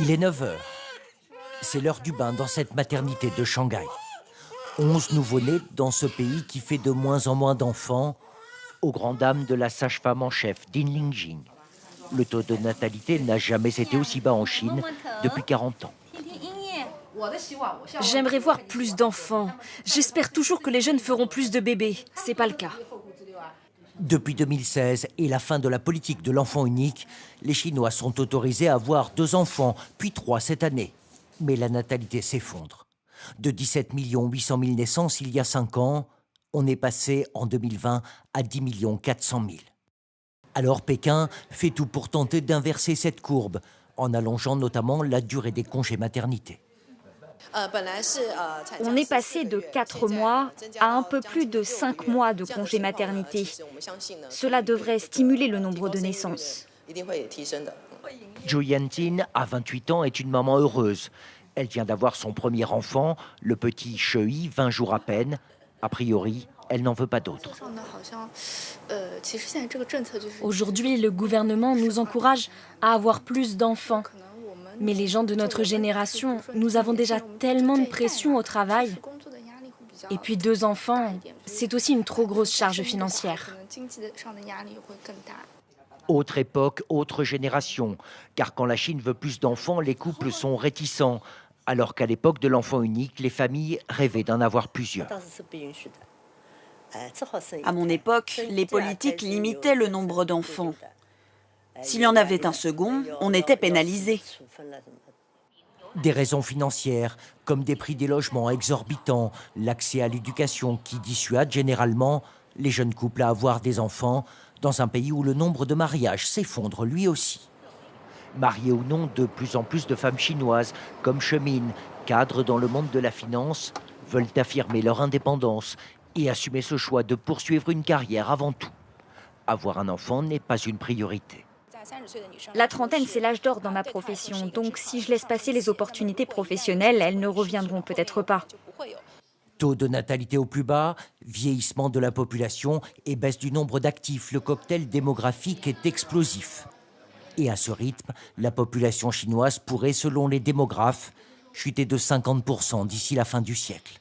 Il est 9 heures. C'est l'heure du bain dans cette maternité de Shanghai. 11 nouveau-nés dans ce pays qui fait de moins en moins d'enfants, aux grandes dames de la sage-femme en chef, Din Lingjing. Le taux de natalité n'a jamais été aussi bas en Chine depuis 40 ans. J'aimerais voir plus d'enfants. J'espère toujours que les jeunes feront plus de bébés. C'est pas le cas. Depuis 2016 et la fin de la politique de l'enfant unique, les Chinois sont autorisés à avoir 2 enfants, puis 3 cette année. Mais la natalité s'effondre. De 17 800 000 naissances il y a 5 ans, on est passé en 2020 à 10 400 000. Alors Pékin fait tout pour tenter d'inverser cette courbe, en allongeant notamment la durée des congés maternité. On est passé de 4 mois à un peu plus de 5 mois de congé maternité. Cela devrait stimuler le nombre de naissances. Zhou Yantin, à 28 ans, est une maman heureuse. Elle vient d'avoir son premier enfant, le petit Shui, 20 jours à peine. A priori, elle n'en veut pas d'autre. Aujourd'hui, le gouvernement nous encourage à avoir plus d'enfants. Mais les gens de notre génération, nous avons déjà tellement de pression au travail. Et puis 2 enfants, c'est aussi une trop grosse charge financière. Autre époque, autre génération. Car quand la Chine veut plus d'enfants, les couples sont réticents. Alors qu'à l'époque de l'enfant unique, les familles rêvaient d'en avoir plusieurs. À mon époque, les politiques limitaient le nombre d'enfants. S'il y en avait un second, on était pénalisé. Des raisons financières, comme des prix des logements exorbitants, l'accès à l'éducation qui dissuade généralement les jeunes couples à avoir des enfants dans un pays où le nombre de mariages s'effondre lui aussi. Mariées ou non, de plus en plus de femmes chinoises, comme Chemin, cadres dans le monde de la finance, veulent affirmer leur indépendance et assumer ce choix de poursuivre une carrière avant tout. Avoir un enfant n'est pas une priorité. La trentaine, c'est l'âge d'or dans ma profession. Donc si je laisse passer les opportunités professionnelles, elles ne reviendront peut-être pas. Taux de natalité au plus bas, vieillissement de la population et baisse du nombre d'actifs. Le cocktail démographique est explosif. Et à ce rythme, la population chinoise pourrait, selon les démographes, chuter de 50% d'ici la fin du siècle.